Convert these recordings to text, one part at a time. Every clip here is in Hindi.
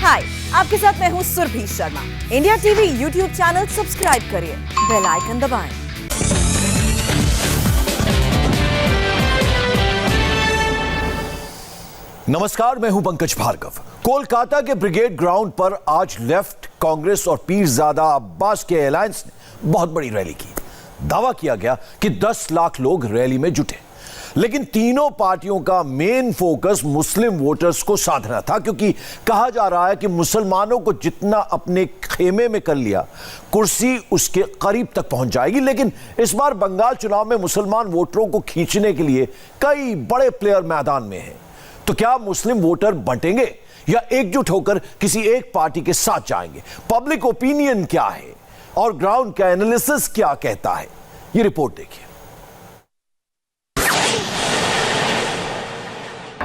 हाय, आपके साथ मैं हूँ Surabhi Sharma. India TV YouTube channel subscribe करिए, बेल आइकन दबाएं। नमस्कार, मैं हूं पंकज भार्गव। कोलकाता के ब्रिगेड ग्राउंड पर आज लेफ्ट, कांग्रेस और पीरजादा अब्बास के अलायंस ने बहुत बड़ी रैली की। दावा किया गया कि 10 लाख लोग रैली में जुटे, लेकिन तीनों पार्टियों का मेन फोकस मुस्लिम वोटर्स को साधना था, क्योंकि कहा जा रहा है कि मुसलमानों को जितना अपने खेमे में कर लिया, कुर्सी उसके करीब तक पहुंच जाएगी। लेकिन इस बार बंगाल चुनाव में मुसलमान वोटरों को खींचने के लिए कई बड़े प्लेयर मैदान में हैं। तो क्या मुस्लिम वोटर बंटेंगे या एकजुट होकर किसी एक पार्टी के साथ जाएंगे? पब्लिक ओपिनियन क्या है और ग्राउंड का एनालिसिस क्या कहता है, ये रिपोर्ट देखिए।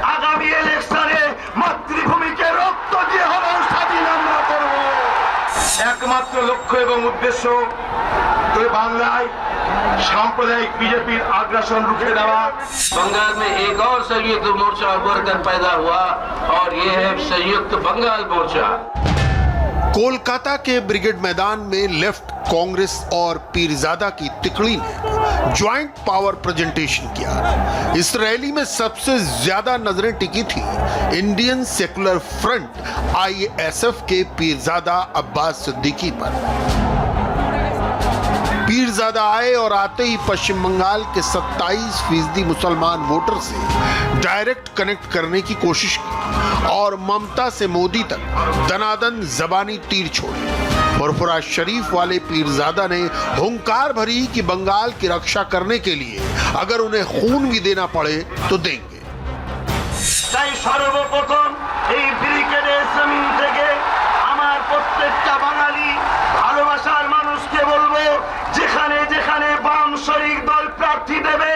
आगामी इलेक्शने मातृभूमि के रक्त दिए हमें স্বাধীন আমরা করব। একমাত্র লক্ষ্য এবং উদ্দেশ্য তো বাংলায় सांप्रदायिक बीजेपी आग्रासन रुके देवा। बंगाल में एक और संयुक्त मोर्चा उभरकर पैदा हुआ और ये है संयुक्त बंगाल मोर्चा। कोलकाता के ब्रिगेड मैदान में लेफ्ट, कांग्रेस और पीरजादा की तिकड़ी ने ज्वाइंट पावर प्रेजेंटेशन किया। इस रैली में सबसे ज्यादा नजरें टिकी थी इंडियन सेकुलर फ्रंट ISF के पीरजादा अब्बास सिद्दीकी पर। पीरजादा आए और आते ही पश्चिम बंगाल के 27% मुसलमान वोटर से डायरेक्ट कनेक्ट करने की कोशिश की और ममता से मोदी तक दनादन जबानी तीर छोड़े। फुरफुरा शरीफ वाले पीरजादा ने हुंकार भरी कि बंगाल की रक्षा करने के लिए अगर उन्हें खून भी देना पड़े तो देंगे। सर्वप्रथम ब्रिगेडेर जमीन থেকে আমার প্রত্যেকটা বাঙালি ভালোবাসার মানুষকে বলবো, যেখানে যেখানে বাম শরিক দল প্রার্থী দেবে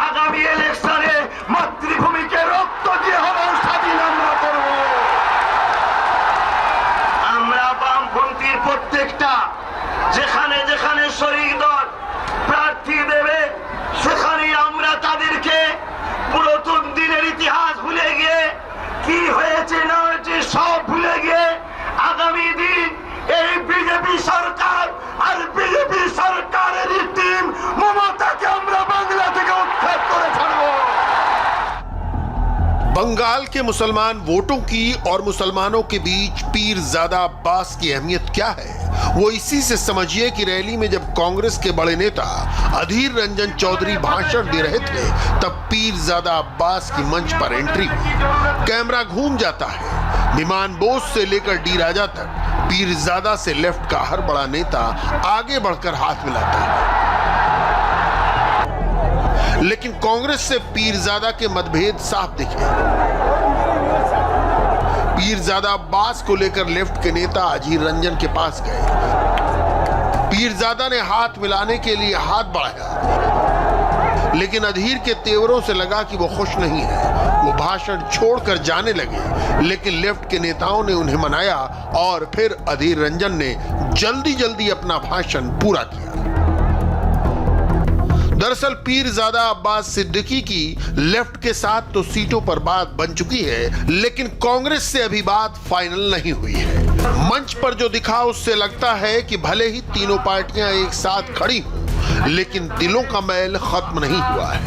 আগামী ইলেকশনে মাতৃভূমিকে রক্ত দিয়ে হলেও স্বাধীন আমরা করব। আমরা বামপন্থীর প্রত্যেকটা যেখানে যেখানে শরিক দল প্রার্থী দেবে সেখানেই আমরা তাদেরকে পুরাতন দিনের ইতিহাস ভুলে গিয়ে কি হয়েছে না হয়েছে সব ভুলে গিয়ে আগামী দিন এই বিজেপি সরকার আর বিজেপি সরকারের টিম মমতাকে আমরা বাংলা থেকে উৎখাত করে ছাড়ব। बंगाल के मुसलमान वोटों की और मुसलमानों के बीच पीरजादा अब्बास की अहमियत क्या है, वो इसी से समझिए कि रैली में जब कांग्रेस के बड़े नेता अधीर रंजन चौधरी भाषण दे रहे थे, तब पीरजादा अब्बास की मंच पर एंट्री हुई। कैमरा घूम जाता है। विमान बोस से लेकर डी राजा तक पीरजादा से लेफ्ट का हर बड़ा नेता आगे बढ़कर हाथ मिलाता है। लेकिन कांग्रेस से पीरजादा के मतभेद साफ दिखे। पीरजादा अब्बास को लेकर लेफ्ट के नेता अधीर रंजन के पास गए। पीरजादा ने हाथ मिलाने के लिए हाथ बढ़ाया, लेकिन अधीर के तेवरों से लगा कि वो खुश नहीं है। वो भाषण छोड़कर जाने लगे, लेकिन लेफ्ट के नेताओं ने उन्हें मनाया और फिर अधीर रंजन ने जल्दी जल्दी अपना भाषण पूरा किया। दरअसल पीरजादा अब्बास सिद्दीकी की लेफ्ट के साथ तो सीटों पर बात बन चुकी है, लेकिन कांग्रेस से अभी बात फाइनल नहीं हुई है। मंच पर जो दिखा उससे लगता है कि भले ही तीनों पार्टियां एक साथ खड़ी हों, लेकिन दिलों का मैल खत्म नहीं हुआ है।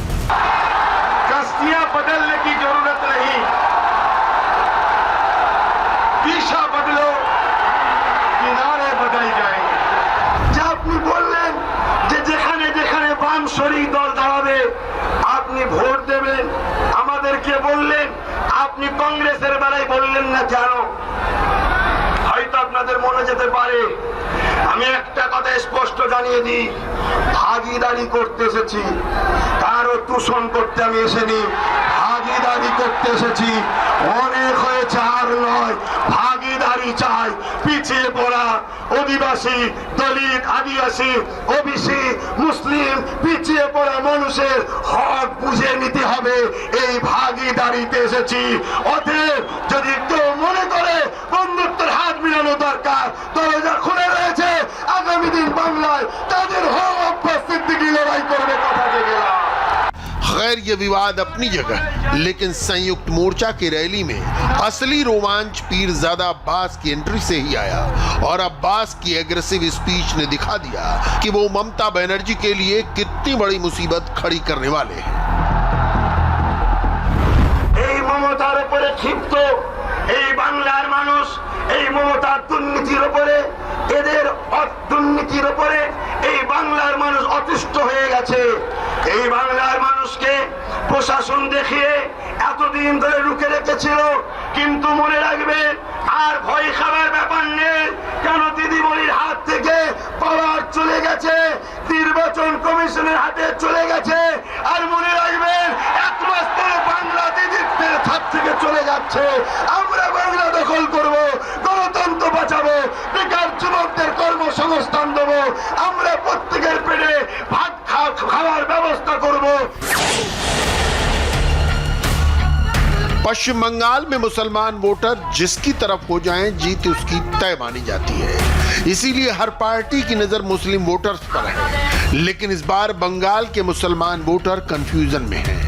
कश्तियां बदलने की जरूरत नहीं, दिशा बदलो, किनारे बदल जाएंगे। जब আপনি বললেন যে যেখানে যেখানে বাম শরিক দল দাঁড়াবে আপনি ভোট দেবেন, আমাদেরকে বললেন, আপনি কংগ্রেসের বেলায় বললেন না কেন? হয়তো আপনাদের মনে যেতে পারে। আমি একটা কথা স্পষ্ট জানিয়ে দিই, ভাগিদারি করতে এসেছি, কারো তুষণ করতে আমি এসেনি, ভাগিদারি করতে এসেছি। অনেক হয়েছে আর নয়, ভাগিদারি চাই। পিছিয়ে পড়া আদিবাসী, দলিত, আদিবাসী, ওবিসি, মুসলিম, পিছিয়ে পড়া মানুষের হক বুঝে নিতে হবে, এই ভাগিদারিতে এসেছি। অতএব যদি কেউ মনে করে বন্ধুত্বের হাত মিলানো দরকার, দরজা খুলে রয়েছে। আগামী দিন বাংলায় তাদের হক অভ্যাস সিদ্দিকী লড়াই করবে, কথা দিয়ে গেলাম। खैर ये विवाद अपनी जगह, लेकिन संयुक्त मोर्चा की रैली में असली रोमांच पीरजादा अब्बास की एंट्री से ही आया और अब्बास की एग्रेसिव स्पीच ने दिखा दिया कि वो ममता बनर्जी के लिए कितनी बड़ी मुसीबत खड़ी करने वाले हैं। মমতার উপরে ক্ষিপ্ত এই বাংলার মানুষ, এই মমতার দুর্নীতির উপরে, এদের দুর্নীতির উপরে এই বাংলার মানুষ অতিষ্ঠ হয়ে গেছে। এই বাংলার মানুষকে প্রশাসন দেখিয়ে এতদিন ধরে রুখে রেখেছিল, কিন্তু মনে রাখবে আর ভয় খাবার ব্যাপার নেই। কেন দিদিমণির হাত থেকে পাওয়ার চলে গেছে, নির্বাচন কমিশনের হাতে চলে গেছে। আর মনে রাখবেন এক মাস পরে বাংলা দিদিদের হাত থেকে চলে যাচ্ছে। আমরা বাংলা দখল করব, গণতন্ত্র বাঁচাবো, বেকার যুবকদের কর্মসংস্থান দেবো, আমরা প্রত্যেকের পেটে ভাত খাওয়ার ব্যবস্থা করব। पश्चिम बंगाल में मुसलमान वोटर जिसकी तरफ हो जाएं, जीत उसकी तय मानी जाती है। इसीलिए हर पार्टी की नजर मुस्लिम वोटर्स पर है। लेकिन इस बार बंगाल के मुसलमान वोटर कंफ्यूजन में हैं।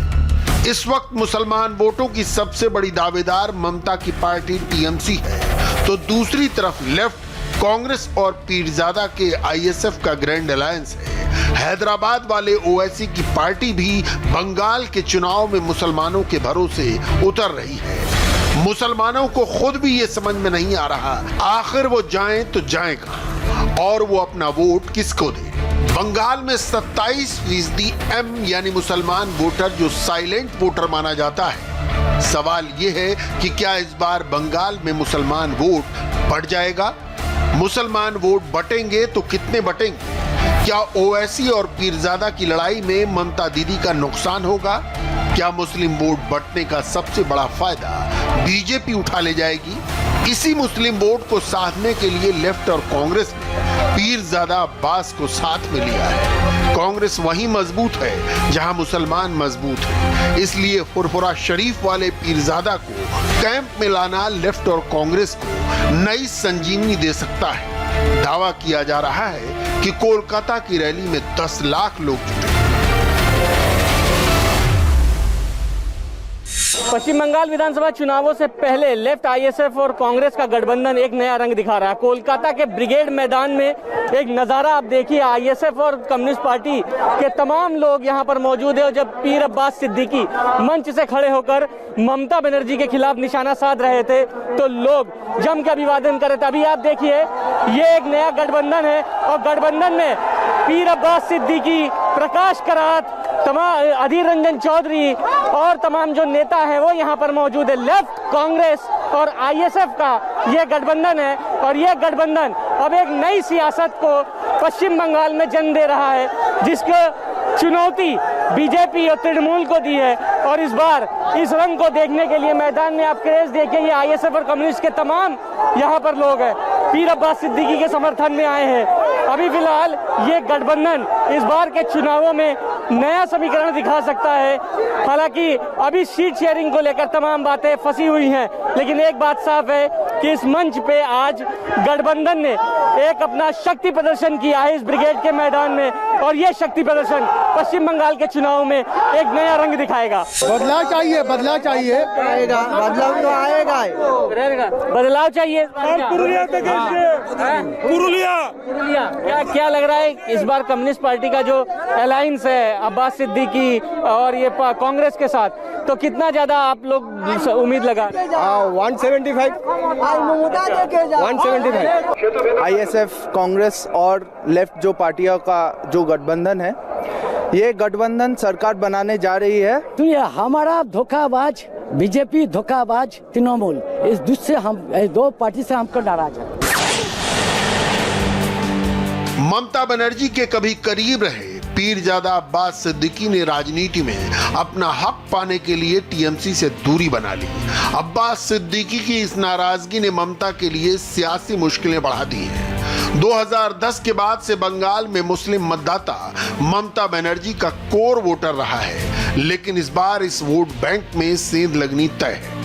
इस वक्त मुसलमान वोटों की सबसे बड़ी दावेदार ममता की पार्टी टीएमसी है, तो दूसरी तरफ लेफ्ट कांग्रेस और पीरजादा के आईएसएफ का ग्रैंड अलायंस है। हैदराबाद वाले ओवैसी की पार्टी भी बंगाल के चुनाव में मुसलमानों के भरोसे उतर रही है। मुसलमानों को खुद भी ये समझ में नहीं आ रहा आखिर वो जाएं तो जाएं कहां और वो अपना वोट किसको दे। बंगाल में 27% एम यानी मुसलमान वोटर जो साइलेंट वोटर माना जाता है। सवाल ये है कि क्या इस बार बंगाल में मुसलमान वोट बढ़ जाएगा? मुसलमान वोट बटेंगे तो कितने बटेंगे? क्या ओवैसी और पीरजादा की लड़ाई में ममता दीदी का नुकसान होगा? क्या मुस्लिम वोट बंटने का सबसे बड़ा फायदा बीजेपी उठा ले जाएगी? इसी मुस्लिम वोट को साधने के लिए लेफ्ट और कांग्रेस ने पीरजादा अब्बास को साथ में लिया है। कांग्रेस वहीं मजबूत है जहां मुसलमान मजबूत है, इसलिए फुरफुरा शरीफ वाले पीरजादा को कैंप में लाना लेफ्ट और कांग्रेस को नई संजीवनी दे सकता है। दावा किया जा रहा है कि कोलकाता की रैली में 10 लाख लोग जुटे। पश्चिम बंगाल विधानसभा चुनावों से पहले लेफ्ट आईएसएफ और कांग्रेस का गठबंधन एक नया रंग दिखा रहा है। कोलकाता के ब्रिगेड मैदान में एक नजारा आप देखिए, आईएसएफ और कम्युनिस्ट पार्टी के तमाम लोग यहां पर मौजूद है। और जब पीर अब्बास सिद्दीकी मंच से खड़े होकर ममता बनर्जी के खिलाफ निशाना साध रहे थे तो लोग जम के अभिवादन कर रहे थे। अभी आप देखिए ये एक नया गठबंधन है और गठबंधन में पीर अब्बास सिद्दीकी, प्रकाश करात, तमाम अधीर रंजन चौधरी और तमाम जो नेता हैं वो यहाँ पर मौजूद है। लेफ्ट, कांग्रेस और आईएसएफ का ये गठबंधन है और ये गठबंधन अब एक नई सियासत को पश्चिम बंगाल में जन्म दे रहा है, जिसको चुनौती बीजेपी और तृणमूल को दी है। और इस बार इस रंग को देखने के लिए मैदान में आप क्रेज देखिए, ये आईएसएफ और कम्युनिस्ट के तमाम यहाँ पर लोग हैं, पीर अब्बास सिद्दीकी के समर्थन में आए हैं। अभी फिलहाल ये गठबंधन इस बार के चुनावों में नया समीकरण दिखा सकता है। हालांकि अभी सीट शेयरिंग को लेकर तमाम बातें फंसी हुई हैं, लेकिन एक बात साफ है कि इस मंच पे आज गठबंधन ने एक अपना शक्ति प्रदर्शन किया है इस ब्रिगेड के मैदान में, और ये शक्ति प्रदर्शन पश्चिम बंगाल के चुनाव में एक नया रंग दिखाएगा। बदलाव चाहिए, बदलाव चाहिए, बदलाव तो आएगा, बदलाव चाहिए। क्या लग रहा है इस बार कम्युनिस्ट पार्टी का जो अलायंस है अब्बास सिद्दीकी और ये कांग्रेस के साथ, तो कितना ज्यादा आप लोग उम्मीद लगा? 175 आईएसएफ, कांग्रेस और लेफ्ट जो पार्टियों का जो गठबंधन है, ये गठबंधन सरकार बनाने जा रही है। तो ये हमारा धोखाबाज बीजेपी, धोखाबाज तृणमूल, इस दो पार्टी से हमको नाराज है। ममता बनर्जी के कभी करीब रहे पीरजादा अब्बास सिद्दीकी ने राजनीति में अपना हक पाने के लिए टीएमसी से दूरी बना ली। अब्बास सिद्दीकी की इस नाराजगी ने ममता के लिए सियासी मुश्किलें बढ़ा दी हैं। 2010 के बाद से बंगाल में मुस्लिम मतदाता ममता बनर्जी का कोर वोटर रहा है, लेकिन इस बार इस वोट बैंक में सेंध लगनी तय है।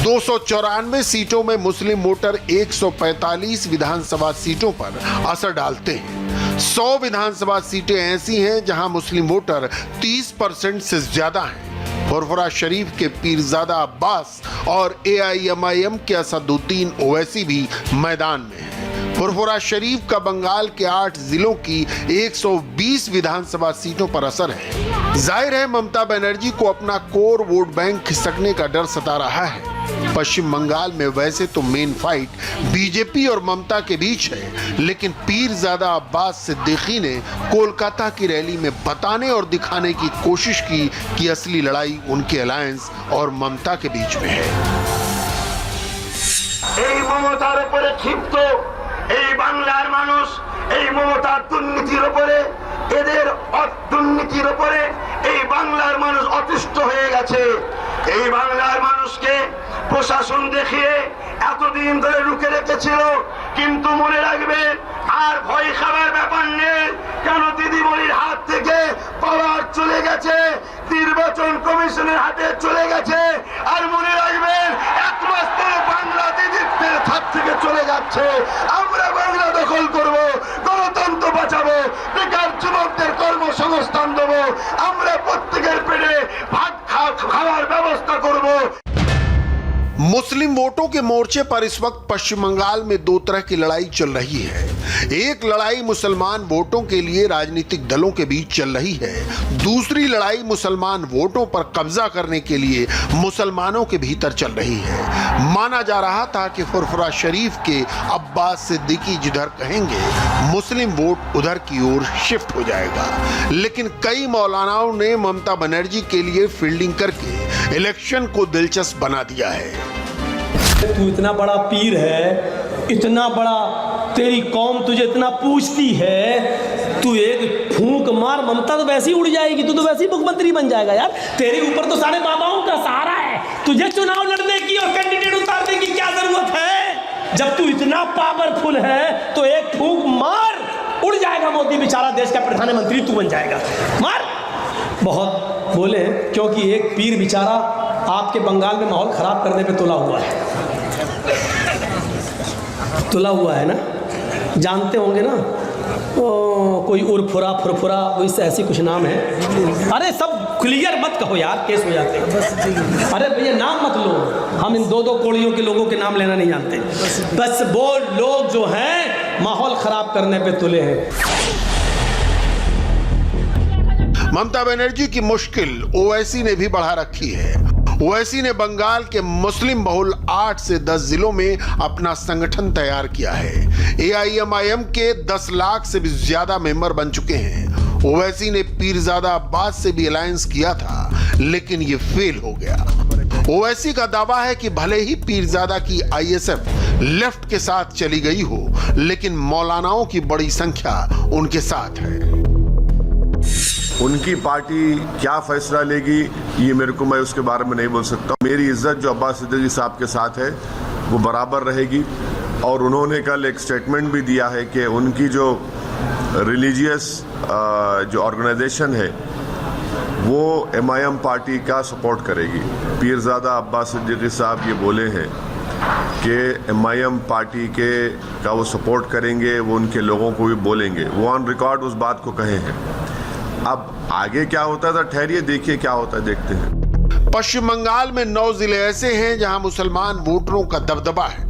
294 सीटों में मुस्लिम वोटर 145 विधानसभा सीटों पर असर डालते हैं। 100 विधानसभा सीटें ऐसी हैं जहां मुस्लिम वोटर 30% से ज्यादा हैं। फुरफुरा शरीफ के पीरजादा अब्बास और AIMIM के असदुद्दीन ओवैसी भी मैदान में हैं। फुरफुरा शरीफ का बंगाल के 8 जिलों की 120 विधानसभा सीटों पर असर है। जाहिर है ममता बनर्जी को अपना कोर वोट बैंक खिसकने का डर सता रहा है। पश्चिम बंगाल में वैसे तो मेन फाइट बीजेपी और ममता के बीच है, लेकिन पीरजादा अब्बास सिद्दीकी ने कोलकाता की रैली में बताने और दिखाने की कोशिश की कि असली लड़ाई उनके अलायंस और ममता के बीच में है। মমতার উপরে ক্ষিপ্ত এই বাংলার মানুষ এই মমতার দুর্নীতির উপরে এদের দুর্নীতির উপরে এই বাংলার মানুষ অতিষ্ঠ হয়ে গেছে। এই বাংলার মানুষকে প্রশাসন দেখিয়ে এতদিন ধরে রুখে রেখেছিল, কিন্তু মনে রাখবে আর ভয় খাবার ব্যাপার নেই। কেন দিদিমণির হাত থেকে পাওয়ার চলে গেছে, নির্বাচন কমিশনের হাতে চলে গেছে। আর মনে রাখবেন এক মাস পরে বাংলা দিদিত্বের হাত থেকে চলে যাচ্ছে। আমরা বাংলা দখল করব, গণতন্ত্র বাঁচাবো, বেকার যুবকদের কর্মসংস্থান দেবো, আমরা প্রত্যেকের পেটে ভাত খাওয়ার ব্যবস্থা করব। मुस्लिम वोटों के मोर्चे पर इस वक्त पश्चिम बंगाल में दो तरह की लड़ाई चल रही है। एक लड़ाई मुसलमान वोटों के लिए राजनीतिक दलों के बीच चल रही है, दूसरी लड़ाई मुसलमान वोटों पर कब्जा करने के लिए मुसलमानों के भीतर चल रही है। माना जा रहा था कि फुरफुरा शरीफ के अब्बास सिद्दीकी जिधर कहेंगे मुस्लिम वोट उधर की ओर शिफ्ट हो जाएगा, लेकिन कई मौलानाओं ने ममता बनर्जी के लिए फील्डिंग करके इलेक्शन को दिलचस्प बना दिया है। तू इतना बड़ा पीर है, इतना बड़ा तेरी कौम तुझे इतना पूछती है, तू एक फूंक मार, ममता तो वैसे ही उड़ जाएगी, तू तो वैसे ही मुख्यमंत्री बन जाएगा यार। तेरे ऊपर तो सारे बाबाओं का सहारा है, तुझे चुनाव लड़ने की और कैंडिडेट उतारने की क्या जरूरत है? जब तू इतना पावरफुल है तो एक फूंक मार, उड़ जाएगा मोदी बेचारा, देश का प्रधानमंत्री तू बन जाएगा। मार। बहुत बोले क्योंकि एक पीर बेचारा आपके बंगाल में माहौल खराब करने पे तुला हुआ है, तुला हुआ है ना, जानते होंगे ना, कोई उर्फुरा फुरफुरा वैसे ऐसी कुछ नाम है। अरे सब क्लियर मत कहो यार, केस हो जाते हैं। अरे भैया नाम मत लो, हम इन दो कोड़ियों के लोगों के नाम लेना नहीं जानते। बस वो लोग जो हैं माहौल खराब करने पे तुले हैं। ममता बनर्जी की मुश्किल ओवैसी ने भी बढ़ा रखी है। ओवैसी ने बंगाल के मुस्लिम बहुल 8 से 10 जिलों में अपना संगठन तैयार किया है। AIMIM के 10 लाख से भी ज्यादा मेंबर बन चुके हैं। ओवैसी ने पीरजादा अब्बास से भी अलायंस किया था, लेकिन ये फेल हो गया। ओवैसी का दावा है कि भले ही पीरजादा की ISF लेफ्ट के साथ चली गई हो, लेकिन मौलानाओं की बड़ी संख्या उनके साथ है। उनकी पार्टी क्या फैसला लेगी ये मेरे को, मैं उसके बारे में नहीं बोल सकता। मेरी इज्जत जो अब्बास सिद्दीकी साहब के साथ है वो बराबर रहेगी, और उन्होंने कल एक स्टेटमेंट भी दिया है कि उनकी जो रिलीजियस जो ऑर्गेनाइजेशन है वो MIM पार्टी का सपोर्ट करेगी। पीरजादा अब्बास सिद्दीकी साहब ये बोले हैं कि MIM पार्टी का वो सपोर्ट करेंगे, वो उनके लोगों को भी बोलेंगे, वो ऑन रिकॉर्ड उस बात को कहे हैं। अब आगे क्या होता है ठहरिए देखिए क्या होता है, देखते हैं। पश्चिम बंगाल में 9 जिले ऐसे हैं जहां मुसलमान वोटरों का दबदबा है।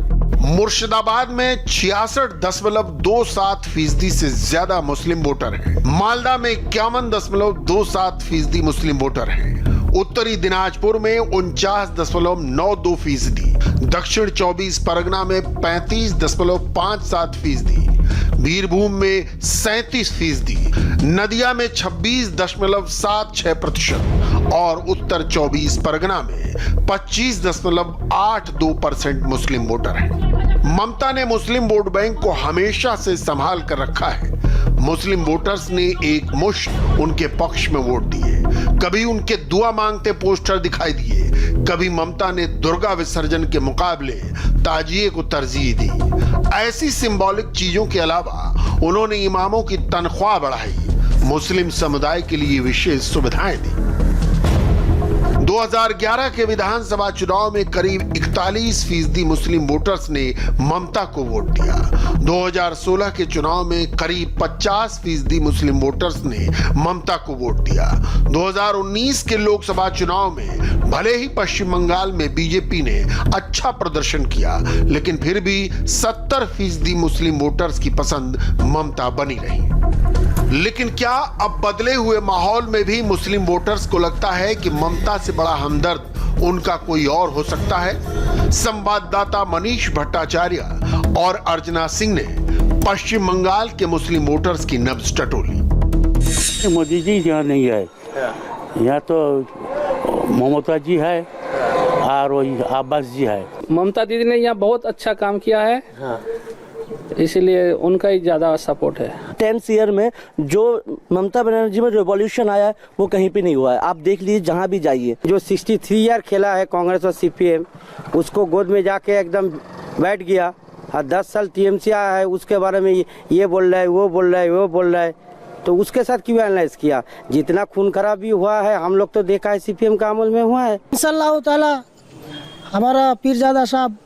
मुर्शिदाबाद में 66.27% से ज्यादा मुस्लिम वोटर हैं। मालदा में 51.27% मुस्लिम वोटर हैं। उत्तरी दिनाजपुर में 49.92%, दक्षिण 24 परगना में 35.57%, बीरभूम में 37%, नदिया में 26.76% और उत्तर 24 परगना में 25.82% मुस्लिम वोटर हैं। ममता ने मुस्लिम वोट बैंक को हमेशा से संभाल कर रखा है। मुस्लिम वोटर्स ने एक मुश्त उनके पक्ष में वोट दिए, कभी उनके दुआ मांगते पोस्टर दिखाई दिए, कभी ममता ने दुर्गा विसर्जन के मुकाबले ताजिए को तरजीह दी। ऐसी सिंबॉलिक चीजों के अलावा उन्होंने इमामों की तनख्वाह बढ़ाई, मुस्लिम समुदाय के लिए विशेष सुविधाएं दी। 2011 के विधानसभा चुनाव में करीब 41% मुस्लिम वोटर्स ने ममता को वोट दिया। 2016 के चुनाव में करीब 50% मुस्लिम वोटर्स ने ममता को वोट दिया। 2019 के लोकसभा चुनाव में भले ही पश्चिम बंगाल में बीजेपी ने अच्छा प्रदर्शन किया, लेकिन फिर भी 70% मुस्लिम वोटर्स की पसंद ममता बनी रही। लेकिन क्या अब बदले हुए माहौल में भी मुस्लिम वोटर्स को लगता है कि ममता से बड़ा हमदर्द उनका कोई और हो सकता है? संवाददाता मनीष भट्टाचार्य और अर्चना सिंह ने पश्चिम बंगाल के मुस्लिम वोटर्स की नब्ज टटोली। मोदी जी यहाँ नहीं है, यहाँ तो ममता जी है और वही आब्बास जी है। ममता दीदी ने यहाँ बहुत अच्छा काम किया है, इसलिए उनका ही ज्यादा सपोर्ट है। 10 ईयर में जो ममता बनर्जी में रिवॉल्यूशन आया है वो कहीं पे नहीं हुआ है। आप देख लीजिए जहाँ भी जाइए। जो 63 ईयर खेला है कांग्रेस और सीपीएम, उसको गोद में जाके एकदम बैठ गया। 10 साल टीएमसी आया है, उसके बारे में ये बोल रहा है, वो बोल रहा है, वो बोल रहा है, तो उसके साथ क्यों एनालाइज किया? जितना खून खराबी हुआ है हम लोग तो देखा है, सीपीएम का अमल में हुआ है। इंशाअल्लाह ताला हमारा पीरजादा साहब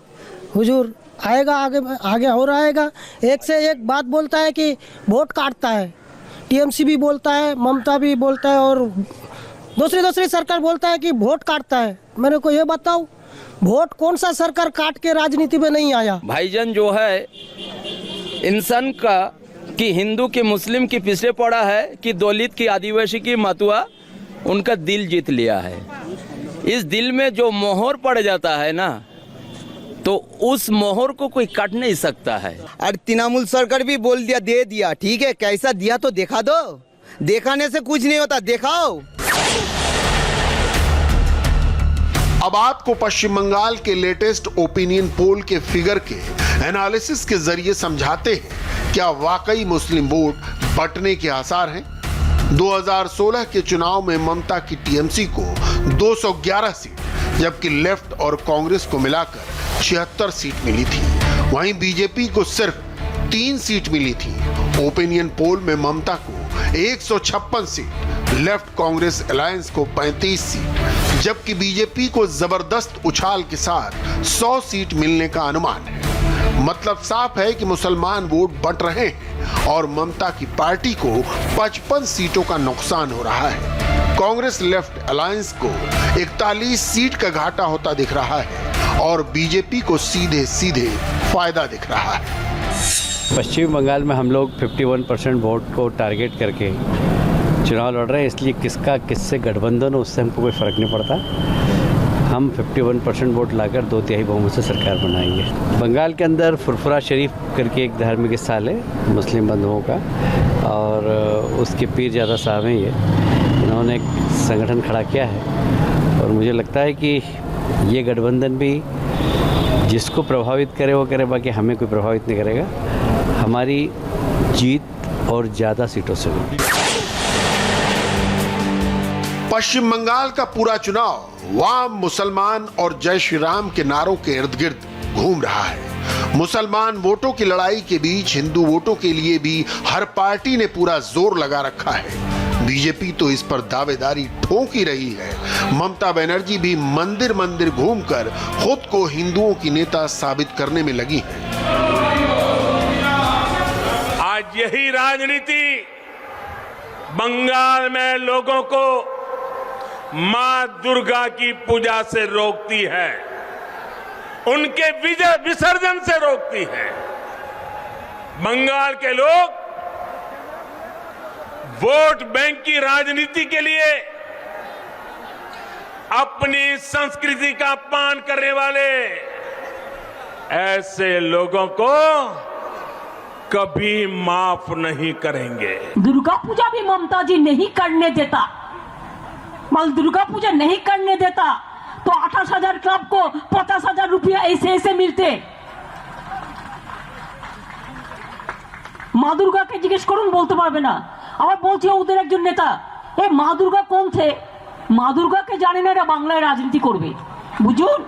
हुजूर आएगा, आगे और आएगा। एक से एक बात बोलता है कि वोट काटता है। टीएमसी भी बोलता है, ममता भी बोलता है और दूसरी सरकार बोलता है कि वोट काटता है। मेरे को ये बताओ, वोट कौन सा सरकार काट के राजनीति में नहीं आया? भाईजान जो है इंसान का कि हिंदू की मुस्लिम की पीछे पड़ा है, कि दलित की आदिवासी की मतुआ उनका दिल जीत लिया है। इस दिल में जो मोहर पड़ जाता है ना, तो उस मोहर को कोई काट नहीं सकता है। और तृणमूल सरकार भी बोल दिया, दे दिया, ठीक है, कैसा दिया तो दिखा दो। दिखाने से कुछ नहीं होता, दिखाओ। अब आपको पश्चिम बंगाल के लेटेस्ट ओपिनियन पोल के फिगर के एनालिसिस के जरिए समझाते हैं, क्या वाकई मुस्लिम वोट बंटने के आसार हैं? 2016 के चुनाव में ममता की टीएमसी को 211 सीट, जबकि लेफ्ट और कांग्रेस को मिलाकर 76 सीट मिली थी। वहीं बीजेपी को सिर्फ 3 सीट मिली थी। ओपिनियन पोल में ममता को 156 सीट, लेफ्ट कांग्रेस अलायंस को 35 सीट, जबकि बीजेपी को जबरदस्त उछाल के साथ 100 सीट मिलने का अनुमान है। मतलब साफ है कि मुसलमान वोट बंट रहे हैं और ममता की पार्टी को 55 सीटों का नुकसान हो रहा है। कांग्रेस लेफ्ट अलायंस को 41 सीट का घाटा होता दिख रहा है और बीजेपी को सीधे सीधे फायदा दिख रहा है। पश्चिम बंगाल में हम लोग 51% वोट को टारगेट करके चुनाव लड़ रहे हैं, इसलिए किसका किससे गठबंधन हो उससे हमको कोई फ़र्क नहीं पड़ता। हम 51% वोट लाकर 2/3 बहुमत से सरकार बनाएंगे। बंगाल के अंदर फुरफुरा शरीफ करके एक धार्मिक स्थल है मुस्लिम बंधुओं का, और उसके पीरजादा साहब हैं, ये इन्होंने एक संगठन खड़ा किया है, और मुझे लगता है कि ये गठबंधन भी जिसको प्रभावित करे वो करे, बाकी हमें कोई प्रभावित नहीं करेगा। हमारी जीत और ज़्यादा सीटों से होगी। पश्चिम बंगाल का पूरा चुनाव वाम, मुसलमान और जय श्री राम के नारों के इर्द गिर्द घूम रहा है। मुसलमान वोटों की लड़ाई के बीच हिंदू वोटों के लिए भी हर पार्टी ने पूरा जोर लगा रखा है। बीजेपी तो इस पर दावेदारी ठोक ही रही है। ममता बनर्जी भी मंदिर मंदिर घूमकर खुद को हिंदुओं की नेता साबित करने में लगी है। आज यही राजनीति बंगाल में लोगों को मां दुर्गा की पूजा से रोकती है, उनके विजय विसर्जन से रोकती है। बंगाल के लोग वोट बैंक की राजनीति के लिए अपनी संस्कृति का अपमान करने वाले ऐसे लोगों को कभी माफ नहीं करेंगे। दुर्गा पूजा भी ममता जी नहीं करने देता। मल दुर्गा पूजा नहीं करने देता तो 28,000 क्लब को 50,000 रुपया ऐसे मिलते। মা দুর্গাকে জিজ্ঞেস করুন, বলতে পারবে না। আবার বলছে ওদের একজন নেতা, এ মা দুর্গা কোন থে? মা দুর্গাকে জানে না, এরা বাংলায় রাজনীতি করবে। বুঝুন,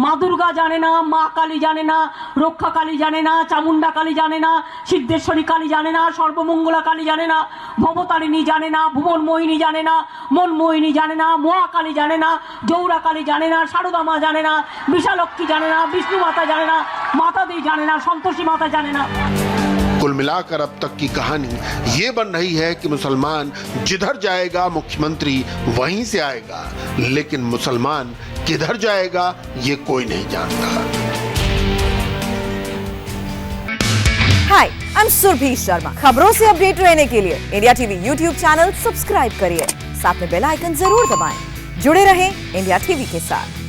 মা দুর্গা জানে না, মা কালী জানে না, রক্ষা কালী জানে না, চামুন্ডা কালী জানে না, সিদ্ধেশ্বরী কালী জানে না, সর্বমঙ্গলা কালী জানে না, ভবতারিণী জানে না, ভুবন মোহিনী জানে না, মনমোহিনী জানে না, মহাকালী জানে না, জৌরা কালী জানে না, সারদা মা জানে না, বিশালক্ষী জানে না, বিষ্ণু মাতা জানে না, মাতা दी জানে না, সন্তোষী মাতা জানে না। कुल मिलाकर अब तक की कहानी ये बन रही है कि मुसलमान जिधर जाएगा मुख्यमंत्री वहीं से आएगा, लेकिन मुसलमान किधर जाएगा ये कोई नहीं जानता। हाय, आई एम सुरभि शर्मा। खबरों से अपडेट रहने के लिए India TV YouTube channel subscribe करिए, साथ में बेल आइकन जरूर दबाएं। जुड़े रहें इंडिया टीवी के साथ।